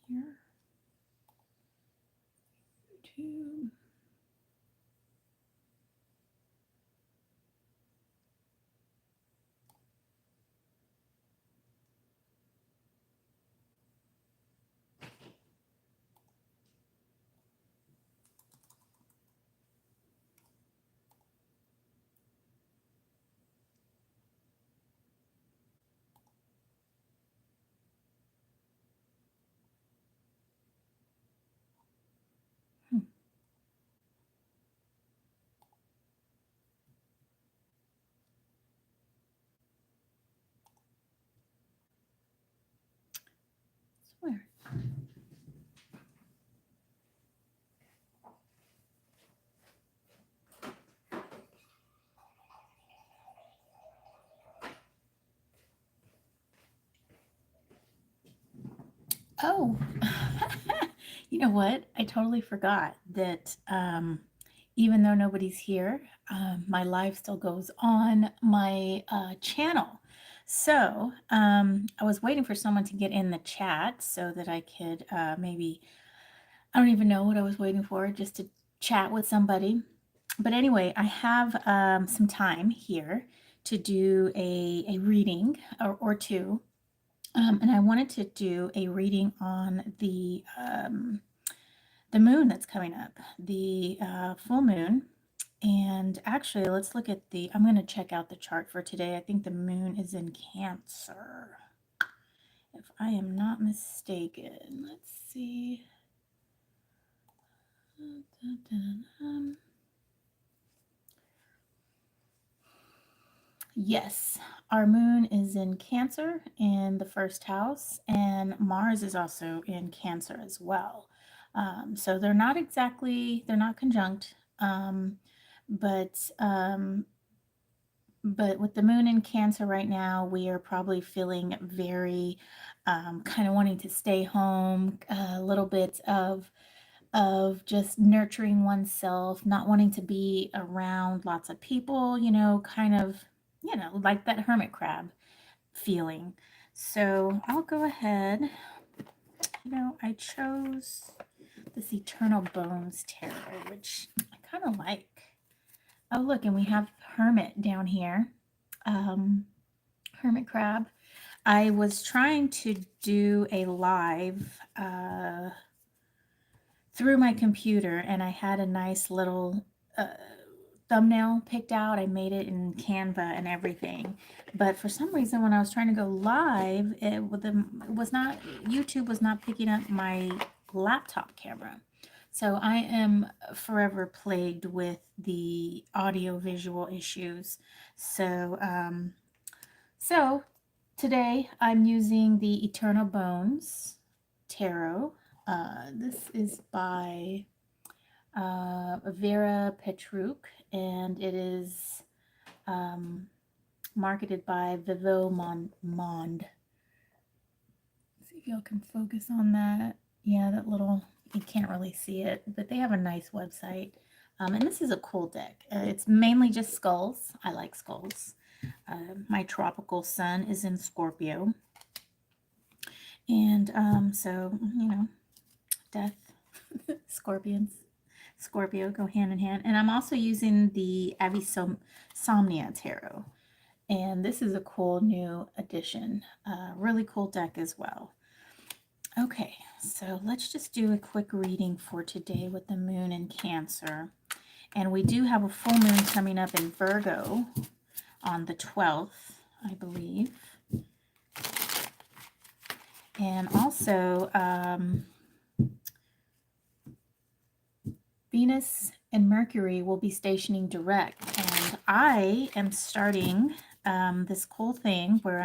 here. YouTube. Where? Oh, you know what? I totally forgot that even though nobody's here, my live still goes on my channel. So I was waiting for someone to get in the chat so that I could maybe, I don't even know what I was waiting for, just to chat with somebody. But anyway, I have some time here to do a reading or two. And I wanted to do a reading on the moon that's coming up, the full moon. And actually, let's look at I'm going to check out the chart for today. I think the moon is in Cancer, if I am not mistaken. Let's see. Yes, our moon is in Cancer in the first house, and Mars is also in Cancer as well. So they're not conjunct, but with the moon in Cancer right now, we are probably feeling very kind of wanting to stay home, a little bit of just nurturing oneself, not wanting to be around lots of people, kind of, like that hermit crab feeling. So I'll go ahead. I chose this Eternal Bones Tarot, which I kind of like. Oh, look, and we have Hermit down here. Hermit crab. I was trying to do a live through my computer, and I had a nice little thumbnail picked out. I made it in Canva and everything, but for some reason when I was trying to go live, YouTube was not picking up my laptop camera. So I am forever plagued with the audio visual issues. So today I'm using the Eternal Bones Tarot. This is by Vera Petruk, and it is marketed by Vivo Monde. See if y'all can focus on that. Yeah, that little, you can't really see it, but they have a nice website. And this is a cool deck. It's mainly just skulls. I like skulls. My tropical sun is in Scorpio. And so, death, Scorpio go hand in hand. And I'm also using the Avisomnia Tarot. And this is a cool new addition. Really cool deck as well. Okay, so let's just do a quick reading for today with the moon in Cancer. And we do have a full moon coming up in Virgo on the 12th, I believe. And also, Venus and Mercury will be stationing direct. And I am starting this cool thing where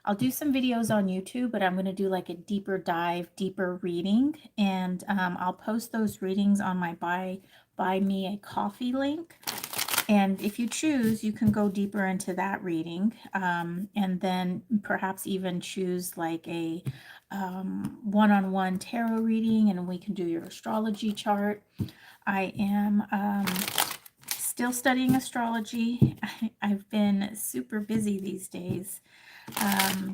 I'll do some videos on YouTube, but I'm going to do like a deeper reading. And I'll post those readings on my buy me a coffee link. And if you choose, you can go deeper into that reading, and then perhaps even choose like a one-on-one tarot reading, and we can do your astrology chart. I am still studying astrology. I've been super busy these days,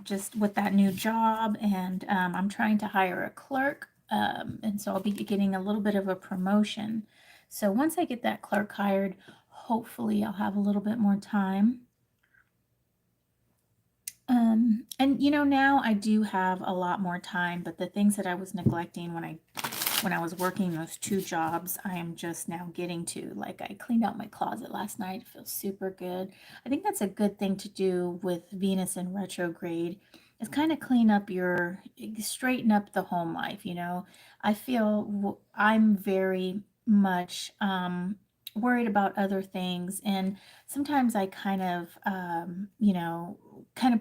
just with that new job, and I'm trying to hire a clerk, and so I'll be getting a little bit of a promotion. So once I get that clerk hired, hopefully I'll have a little bit more time. And now I do have a lot more time, but the things that I was neglecting when I was working those two jobs, I am just now getting to. Like, I cleaned out my closet last night. It feels super good. I think that's a good thing to do with Venus in retrograde, is kind of straighten up the home life. I feel I'm very much worried about other things, and sometimes I kind of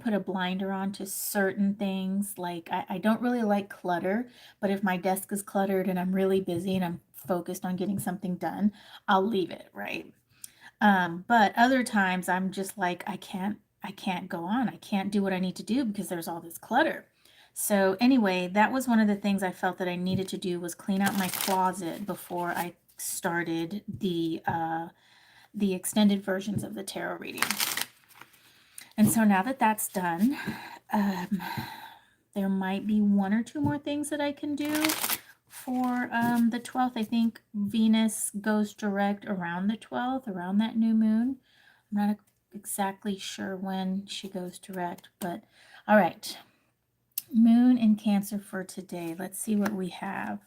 put a blinder on to certain things. Like, I don't really like clutter, but if my desk is cluttered and I'm really busy and I'm focused on getting something done, I'll leave it, right? But other times I'm just like, I can't go on. I can't do what I need to do because there's all this clutter. So anyway, that was one of the things I felt that I needed to do, was clean out my closet before I started the extended versions of the tarot reading. And so now that that's done, um, there might be one or two more things that I can do for the 12th. I think Venus goes direct around the 12th, around that new moon. I'm not exactly sure when she goes direct, but all right. Moon in Cancer for today. Let's see what we have.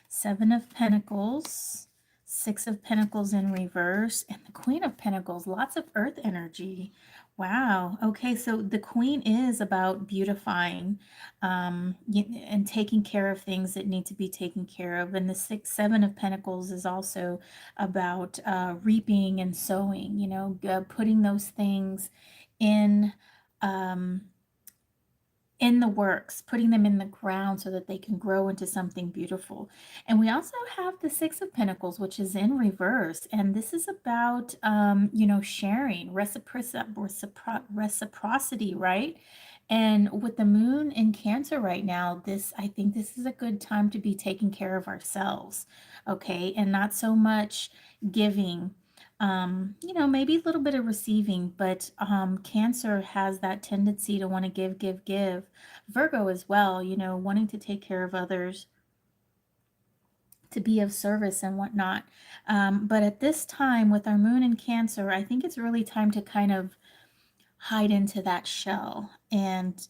7 of Pentacles, 6 of Pentacles in reverse, and the Queen of Pentacles. Lots of earth energy. Wow. Okay, so the Queen is about beautifying and taking care of things that need to be taken care of. And the 7 of Pentacles is also about reaping and sowing, putting those things in. Um, in the works, putting them in the ground so that they can grow into something beautiful. And we also have the 6 of Pentacles, which is in reverse. And this is about, sharing, reciprocity, right? And with the moon in Cancer right now, I think this is a good time to be taking care of ourselves, okay? And not so much giving, maybe a little bit of receiving, but Cancer has that tendency to want to give, give, give. Virgo as well, wanting to take care of others, to be of service and whatnot. But at this time, with our moon in Cancer, I think it's really time to kind of hide into that shell and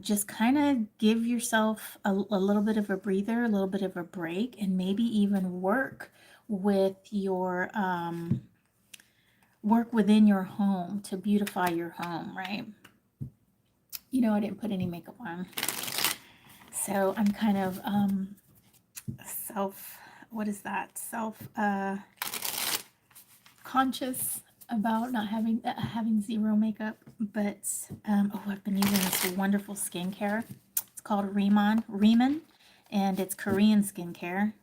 just kind of give yourself a little bit of a breather, a little bit of a break, and maybe even work within your home to beautify your home, right? I didn't put any makeup on, so I'm kind of what is that? Conscious about not having zero makeup. But I've been using this wonderful skincare. It's called Riemann, and it's Korean skincare.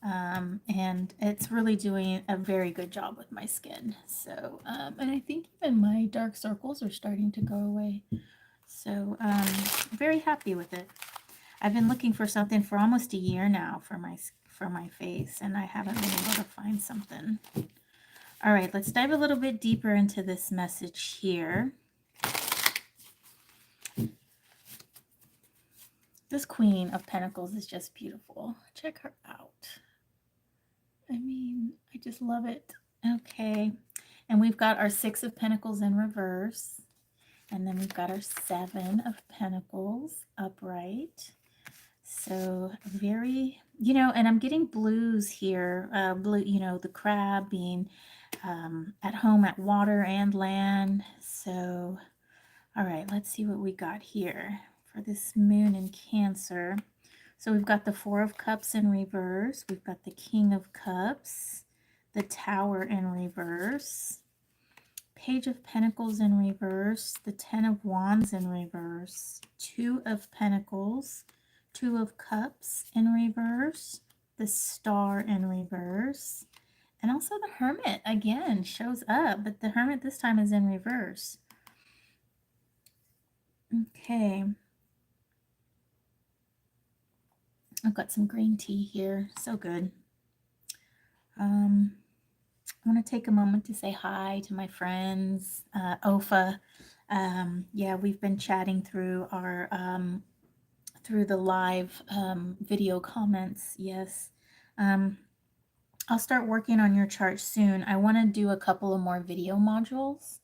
And it's really doing a very good job with my skin. So, and I think even my dark circles are starting to go away. So, very happy with it. I've been looking for something for almost a year now for my face, and I haven't been able to find something. All right, let's dive a little bit deeper into this message here. This Queen of Pentacles is just beautiful. Check her out. I mean, I just love it. Okay, and we've got our 6 of Pentacles in reverse, and then we've got our 7 of Pentacles upright. So very, and I'm getting blues here. Blue, the crab being at home at water and land. So, all right, let's see what we got here for this moon in Cancer. So we've got the 4 of Cups in reverse. We've got the King of Cups, the Tower in reverse, Page of Pentacles in reverse, the 10 of Wands in reverse, 2 of Pentacles, 2 of Cups in reverse, the Star in reverse, and also the Hermit again shows up, but the Hermit this time is in reverse. Okay. I've got some green tea here. So good. I want to take a moment to say hi to my friends, Ofa. Yeah, we've been chatting through our through the live video comments. Yes. Um, I'll start working on your chart soon. I want to do a couple of more video modules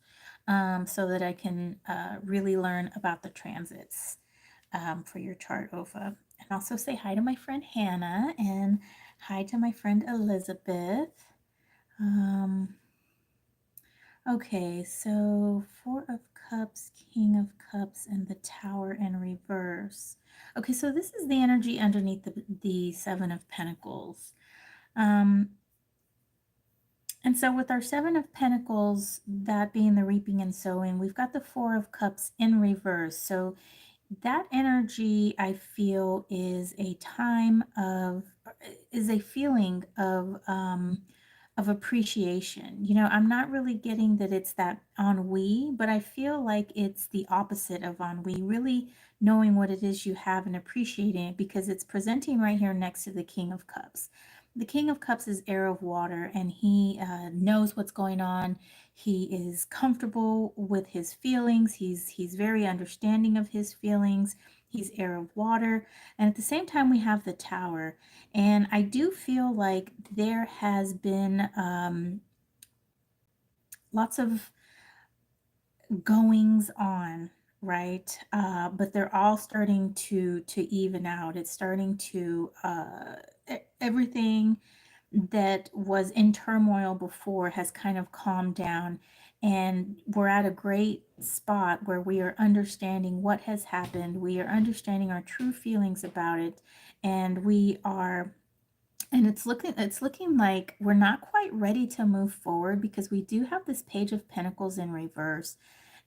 so that I can really learn about the transits for your chart, Ofa. And also say hi to my friend Hannah and hi to my friend Elizabeth. Um, okay, so Four of Cups, King of Cups, and the Tower in reverse. Okay, so this is the energy underneath the Seven of Pentacles. And so with our Seven of Pentacles, that being the reaping and sowing, we've got the Four of Cups in reverse. So that energy, I feel, is a time of, is a feeling of appreciation. You know, I'm not really getting that it's that ennui, but I feel like it's the opposite of ennui, really knowing what it is you have and appreciating it, because it's presenting right here next to the King of Cups. The King of Cups is air of water, and he knows what's going on. He is comfortable with his feelings. He's very understanding of his feelings. He's air of water. And at the same time, we have the Tower. And I do feel like there has been lots of goings on, right? But they're all starting to even out. It's starting to everything that was in turmoil before has kind of calmed down, and we're at a great spot where we are understanding what has happened. We are understanding our true feelings about it, and we are, and it's looking like we're not quite ready to move forward, because we do have this Page of Pentacles in reverse,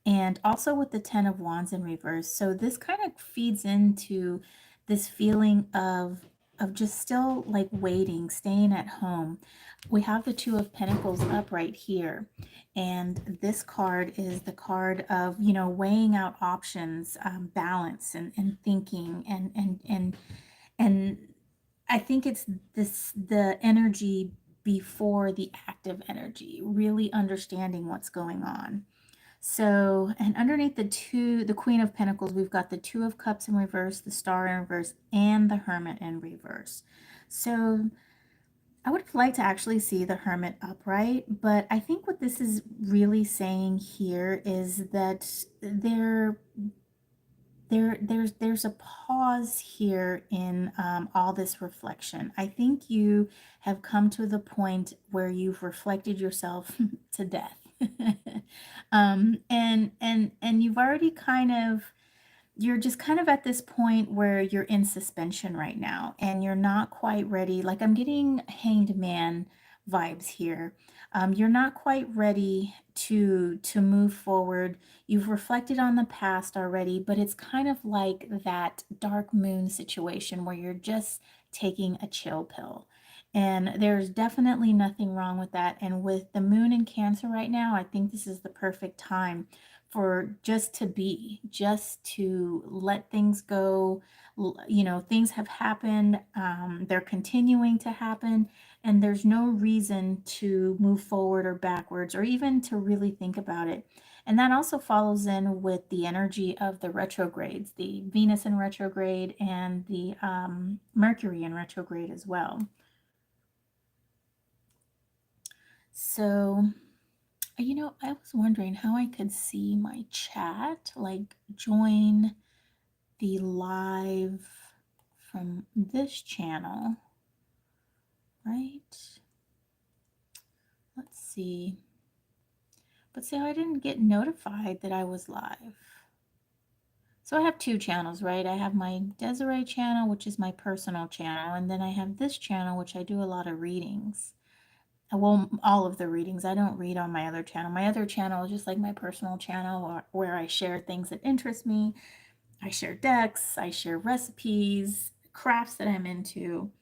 and also with the Ten of Wands in reverse. So this kind of feeds into this feeling of just still like waiting, staying at home. We have the Two of Pentacles up right here, and this card is the card of, you know, weighing out options, balance, and thinking, and I think it's this, the energy before the active energy, really understanding what's going on. So, and underneath the Queen of Pentacles, we've got the Two of Cups in reverse, the Star in reverse, and the Hermit in reverse. So I would like to actually see the Hermit upright, but I think what this is really saying here is that there's a pause here in all this reflection. I think you have come to the point where you've reflected yourself to death. And you've already kind of, you're just kind of at this point where you're in suspension right now, and you're not quite ready. Like, I'm getting Hanged Man vibes here. You're not quite ready to move forward. You've reflected on the past already, but it's kind of like that dark moon situation where you're just taking a chill pill. And there's definitely nothing wrong with that. And with the moon in Cancer right now, I think this is the perfect time for just to be, just to let things go. You know, things have happened, they're continuing to happen, and there's no reason to move forward or backwards or even to really think about it. And that also follows in with the energy of the retrogrades, the Venus in retrograde and the Mercury in retrograde as well. So, you know, I was wondering how I could see my chat, like join the live from this channel, right? Let's see. But see, I didn't get notified that I was live. So I have two channels, right? I have my Desiree channel, which is my personal channel, and then I have this channel, which I do a lot of readings. Well, all of the readings. I don't read on my other channel. My other channel is just like my personal channel where I share things that interest me. I share decks, I share recipes, crafts that I'm into.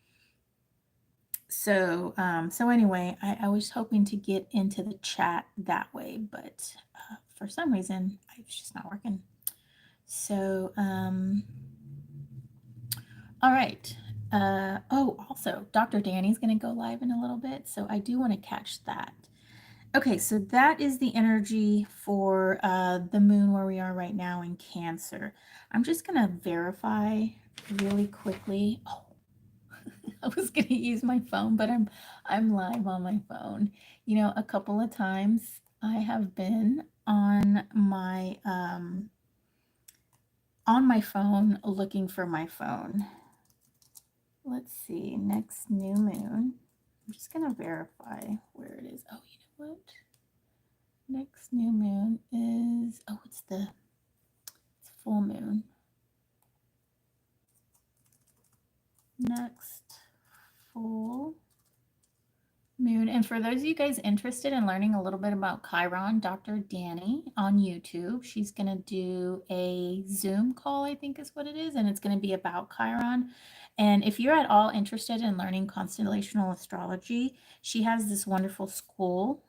So, so anyway, I was hoping to get into the chat that way, but for some reason, it's just not working. So, all right. Oh, also, Dr. Danny's going to go live in a little bit, so I do want to catch that. Okay, so that is the energy for the moon where we are right now in Cancer. I'm just going to verify really quickly. Oh, I was going to use my phone, but I'm live on my phone. You know, a couple of times I have been on my phone looking for my phone. Let's see, next new moon. I'm just going to verify where it is. Oh, you know what? Next new moon is, oh, it's full moon. Next full moon. And for those of you guys interested in learning a little bit about Chiron, Dr. Danny on YouTube, she's going to do a Zoom call, I think is what it is, and it's going to be about Chiron. And if you're at all interested in learning constellational astrology, she has this wonderful school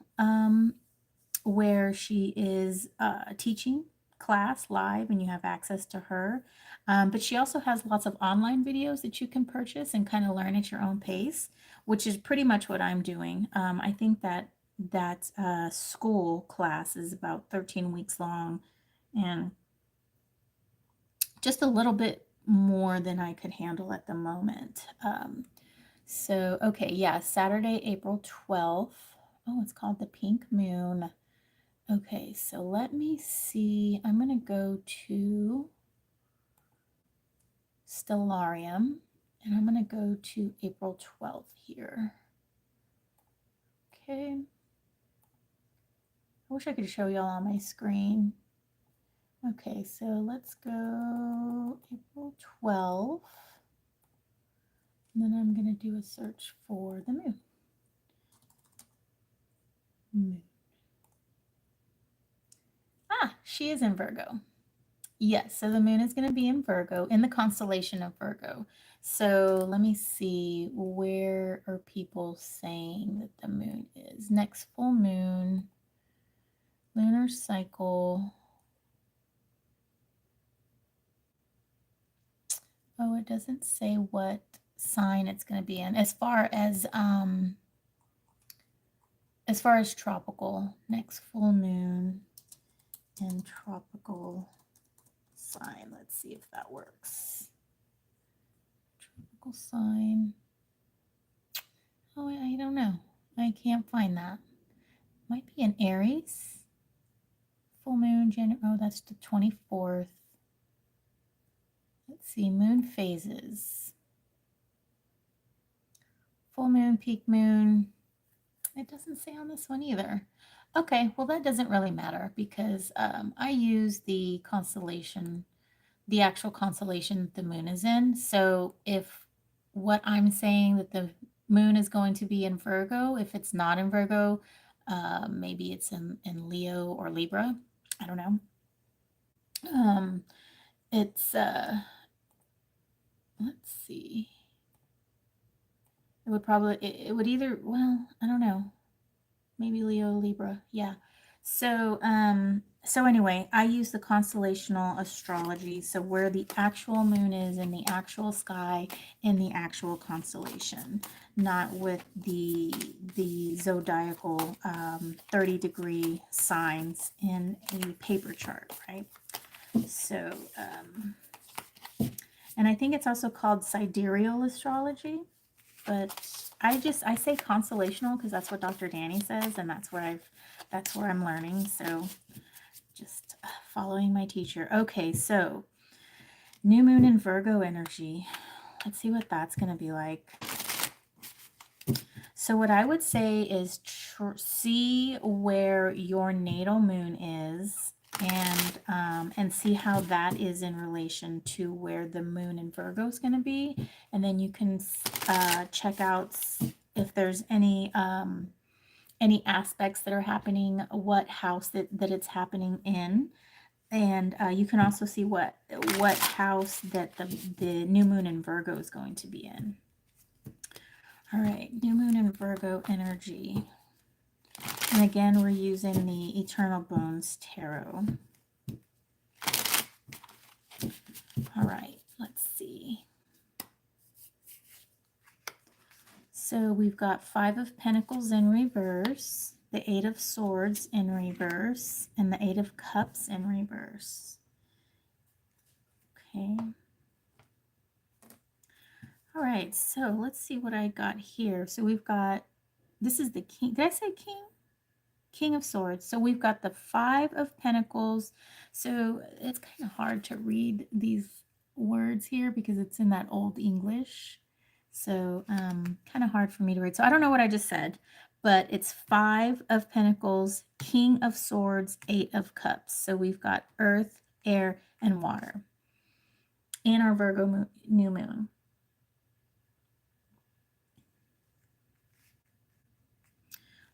where she is teaching class live and you have access to her. But she also has lots of online videos that you can purchase and kind of learn at your own pace, which is pretty much what I'm doing. I think that school class is about 13 weeks long and just a little bit more than I could handle at the moment. So, okay, yeah, Saturday, April 12th. Oh, it's called the Pink Moon. Okay, so let me see. I'm going to go to Stellarium and I'm going to go to April 12th here. Okay. I wish I could show y'all on my screen. Okay, so let's go April 12th. And then I'm going to do a search for the moon. Moon. Ah, she is in Virgo. Yes, so the moon is going to be in Virgo, in the constellation of Virgo. So let me see, where are people saying that the moon is? Next full moon, lunar cycle. Oh, it doesn't say what sign it's going to be in. As far as tropical, next full moon in tropical sign. Let's see if that works. Tropical sign. Oh, I don't know. I can't find that. Might be in Aries. Full moon, oh, that's the 24th. Let's see, moon phases. Full moon, peak moon. It doesn't say on this one either. Okay, well, that doesn't really matter because I use the constellation, the actual constellation the moon is in. So if what I'm saying that the moon is going to be in Virgo, if it's not in Virgo, maybe it's in Leo or Libra. I don't know. It's let's see. It would probably it would either, well, I don't know. Maybe Leo, Libra. Yeah. So so anyway, I use the constellational astrology, so where the actual moon is in the actual sky in the actual constellation, not with the zodiacal 30-degree signs in a paper chart, right? So and I think it's also called sidereal astrology, but I say constellational because that's what Dr. Danny says, and that's where I'm learning. So just following my teacher. Okay, so new moon in Virgo energy. Let's see what that's going to be like. So what I would say is see where your natal moon is and see how that is in relation to where the moon in Virgo is going to be, and then you can check out if there's any aspects that are happening, what house that it's happening in, and you can also see what house that the new moon in Virgo is going to be in. All right, new moon in Virgo energy. And again, we're using the Eternal Bones Tarot. All right, let's see. So we've got 5 of Pentacles in reverse. the Eight of Swords in reverse, and the Eight of Cups in reverse. Okay. All right, so let's see what I got here. So we've got, this is the King. Did I say King? King of Swords. So we've got the Five of Pentacles. So it's kind of hard to read these words here because it's in that old English. So kind of hard for me to read. So I don't know what I just said, but it's Five of Pentacles, King of Swords, Eight of Cups. So we've got earth, air, and water in our Virgo new moon.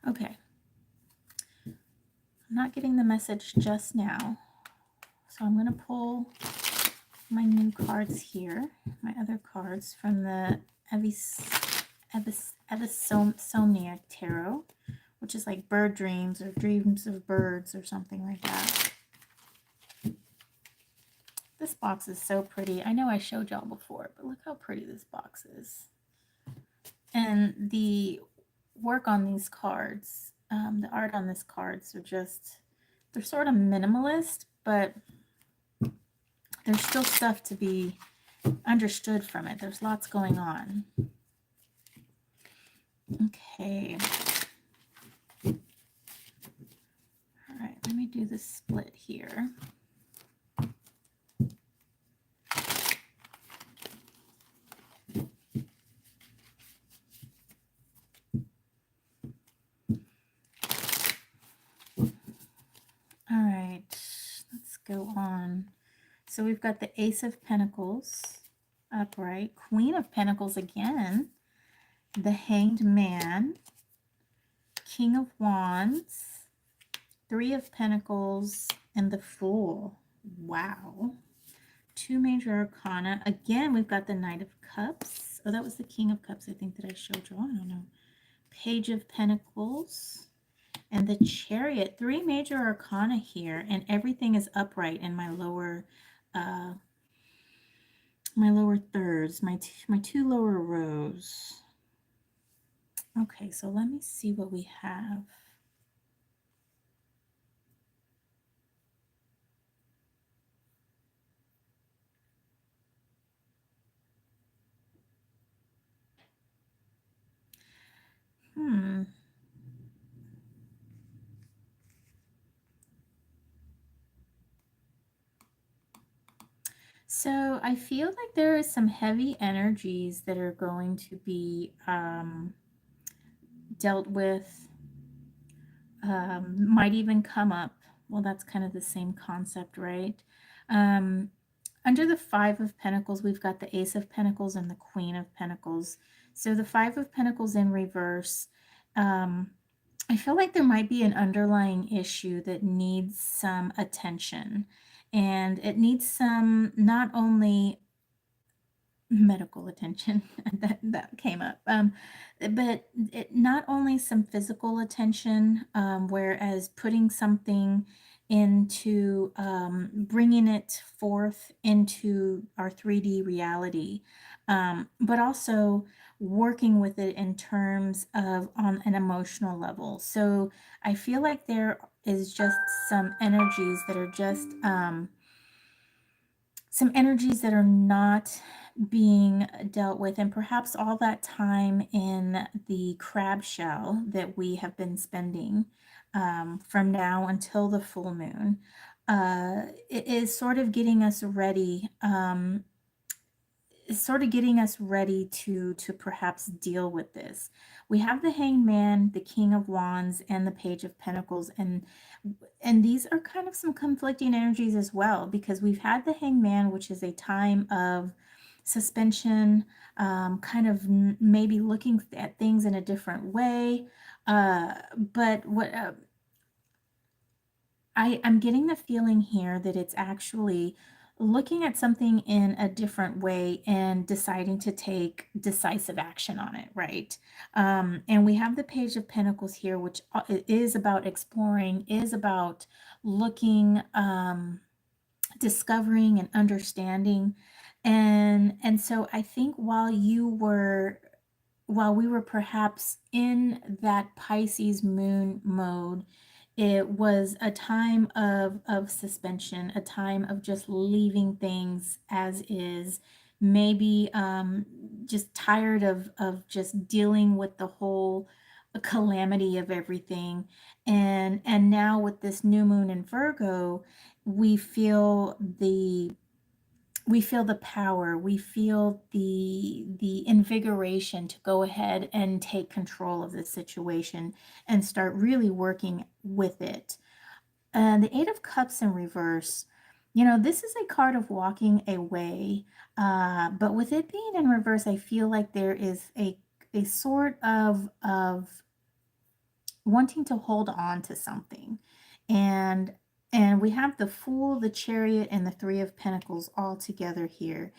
Okay. I'm not getting the message just now. So I'm going to pull my new cards here, my other cards from the Somniac Tarot, which is like bird dreams or dreams of birds or something like that. This box is so pretty. I know I showed y'all before, but look how pretty this box is. And the work on these cards, the art on these cards are just, they're sort of minimalist, but there's still stuff to be understood from it. There's lots going on. Okay. All right, let me do the split here. All right, let's go on. So we've got the Ace of Pentacles upright, Queen of Pentacles again, the Hanged Man, King of Wands, Three of Pentacles, and the Fool. Wow. Two major arcana. Again, we've got the Knight of Cups. Oh, that was the King of Cups, I think, that I showed you. I don't know. Page of Pentacles and the Chariot. Three major arcana here, and everything is upright in my lower thirds, my two lower rows. Okay, so let me see what we have. So I feel like there is some heavy energies that are going to be dealt with, might even come up. Well, that's kind of the same concept, right? Under the Five of Pentacles, we've got the Ace of Pentacles and the Queen of Pentacles. So the Five of Pentacles in reverse, I feel like there might be an underlying issue that needs some attention. And it needs some, not only medical attention that came up, but not only some physical attention, whereas putting something into bringing it forth into our 3D reality, but also working with it in terms of on an emotional level. So I feel like there is just some energies that are just some energies that are not being dealt with, and perhaps all that time in the crab shell that we have been spending from now until the full moon, it is sort of getting us ready, to perhaps deal with this. We have the Hanged Man, the King of Wands, and the Page of Pentacles, and these are kind of some conflicting energies as well, because we've had the Hanged Man, which is a time of suspension, kind of maybe looking at things in a different way, but what I'm getting the feeling here that it's actually looking at something in a different way and deciding to take decisive action on it, right? And we have the Page of Pentacles here, which is about exploring, is about looking, discovering and understanding. And so I think while while we were perhaps in that Pisces moon mode, it was a time of suspension, a time of just leaving things as is, maybe just tired of just dealing with the whole calamity of everything. And now with this new moon in Virgo, we feel the we feel the power, we feel the invigoration to go ahead and take control of the situation and start really working with it. And the Eight of Cups in reverse, this is a card of walking away, but with it being in reverse, I feel like there is a sort of wanting to hold on to something. And we have the Fool, the Chariot, and the Three of Pentacles all together here.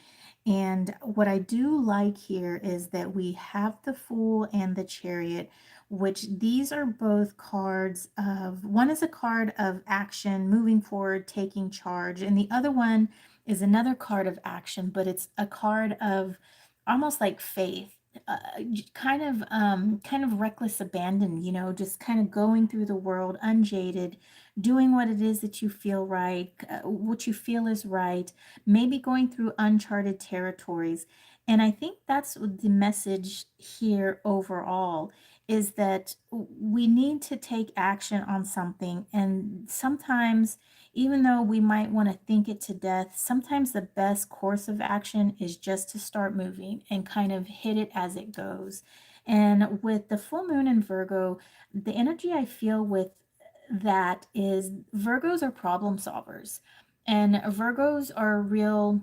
And what I do like here is that we have the Fool and the Chariot, which these are both cards of, one is a card of action, moving forward, taking charge, and the other one is another card of action, but it's a card of almost like faith, kind of reckless abandon, just kind of going through the world unjaded, doing what it is that you feel right, what you feel is right, maybe going through uncharted territories. And I think that's the message here overall, is that we need to take action on something. And sometimes, even though we might want to think it to death, sometimes the best course of action is just to start moving and kind of hit it as it goes. And with the full moon in Virgo, the energy I feel with that is Virgos are problem solvers. And Virgos are real,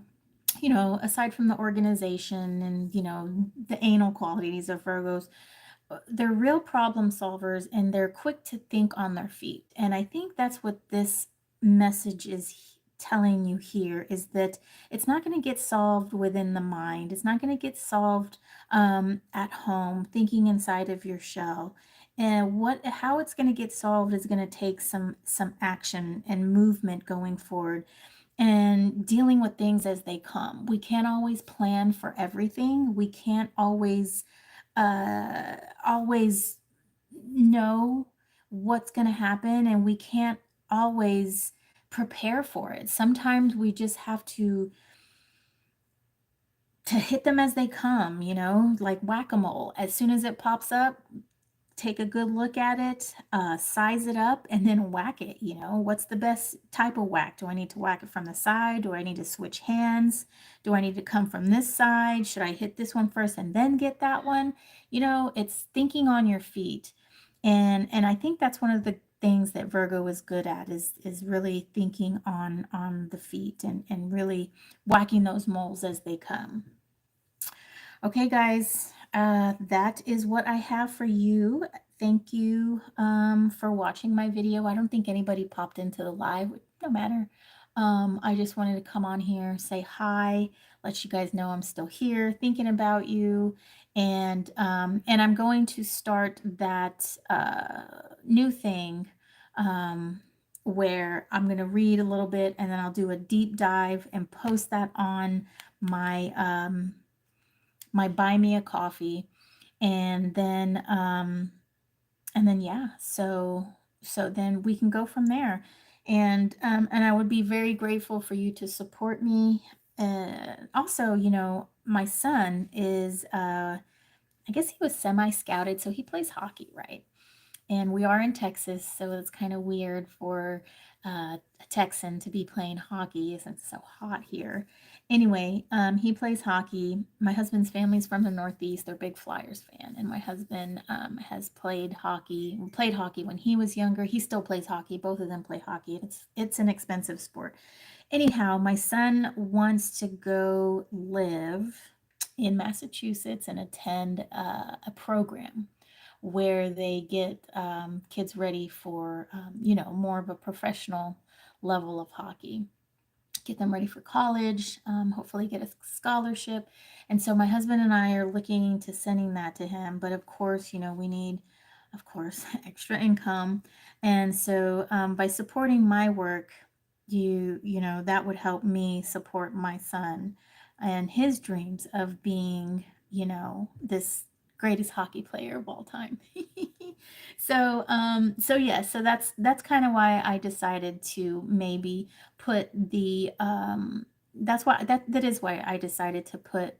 aside from the organization and, the anal qualities of Virgos, they're real problem solvers and they're quick to think on their feet. And I think that's what this message is telling you here, is that it's not going to get solved within the mind. It's not going to get solved at home, thinking inside of your shell. And how it's going to get solved is going to take some action and movement going forward and dealing with things as they come. We can't always plan for everything. We can't always know what's going to happen, and we can't always prepare for it. Sometimes we just have to hit them as they come, like whack-a-mole. As soon as it pops up, take a good look at it, size it up, and then whack it. What's the best type of whack? Do I need to whack it from the side? Do I need to switch hands? Do I need to come from this side? Should I hit this one first and then get that one? It's thinking on your feet. And I think that's one of the things that Virgo is good at, is really thinking on the feet and really whacking those moles as they come. Okay, guys, that is what I have for you. Thank you for watching my video. I don't think anybody popped into the live, no matter. I just wanted to come on here, say hi, let you guys know I'm still here, thinking about you, and I'm going to start that new thing where I'm going to read a little bit, and then I'll do a deep dive and post that on my buy me a coffee, and then yeah, so then we can go from there. And I would be very grateful for you to support me. Also, my son is I guess he was semi scouted, so he plays hockey, right? And we are in Texas, so it's kind of weird for a Texan to be playing hockey since it's so hot here. Anyway, he plays hockey. My husband's family's from the Northeast. They're big Flyers fan, and my husband has played hockey when he was younger. He still plays hockey. Both of them play hockey. It's an expensive sport. Anyhow, my son wants to go live in Massachusetts and attend a program where they get kids ready for, more of a professional level of hockey, get them ready for college, hopefully get a scholarship. And so my husband and I are looking into sending that to him. But of course, we need, of course, extra income. And so by supporting my work, that would help me support my son and his dreams of being, this greatest hockey player of all time. So yeah, so that's kind of why I decided to maybe put the that is why I decided to put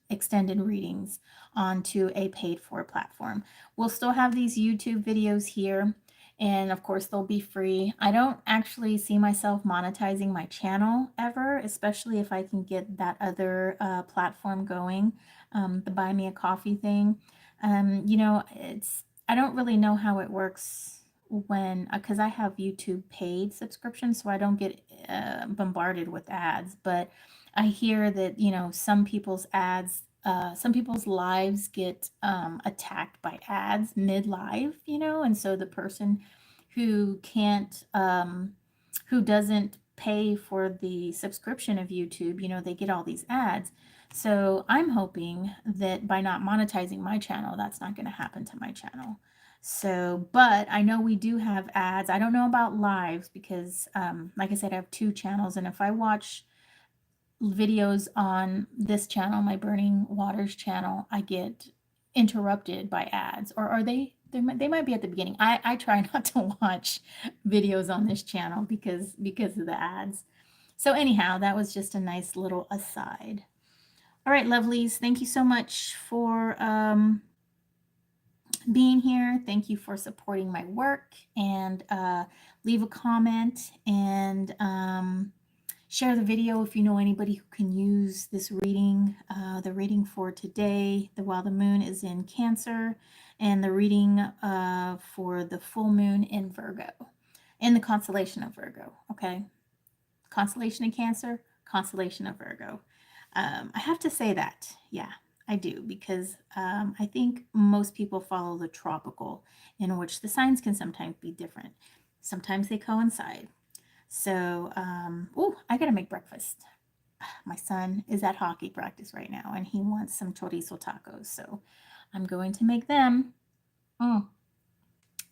extended readings onto a paid for platform. We'll still have these YouTube videos here, and of course, they'll be free. I don't actually see myself monetizing my channel ever, especially if I can get that other platform going, the Buy Me a Coffee thing. I don't really know how it works when, because I have YouTube paid subscription, so I don't get bombarded with ads, but I hear that, some people's lives get attacked by ads mid live, and so the person who can't, who doesn't pay for the subscription of YouTube, they get all these ads. So I'm hoping that by not monetizing my channel, that's not going to happen to my channel. So, but I know we do have ads. I don't know about lives because, like I said, I have two channels, and if I watch videos on this channel, my Burning Waters channel, I get interrupted by ads, or are they might be at the beginning. I try not to watch videos on this channel because of the ads. So anyhow, that was just a nice little aside. All right, lovelies, thank you so much for being here. Thank you for supporting my work, and leave a comment, and share the video if you know anybody who can use this reading. The reading for today, while the moon is in Cancer, and the reading for the full moon in Virgo, in the constellation of Virgo. Okay, constellation in Cancer, constellation of Virgo. I have to say that, yeah, I do, because I think most people follow the tropical, in which the signs can sometimes be different. Sometimes they coincide. So, oh, I gotta make breakfast. My son is at hockey practice right now, and he wants some chorizo tacos. So, I'm going to make them. Mm.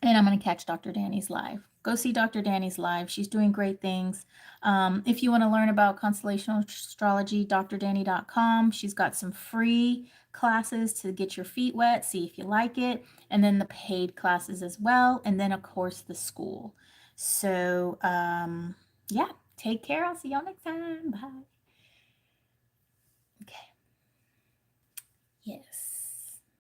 And I'm going to catch Dr. Danny's live. Go see Dr. Danny's live. She's doing great things. If you want to learn about constellational astrology, drdanny.com. She's got some free classes to get your feet wet, see if you like it, and then the paid classes as well, and then of course the school. So yeah, take care. I'll see y'all next time. Bye. Okay. Yes.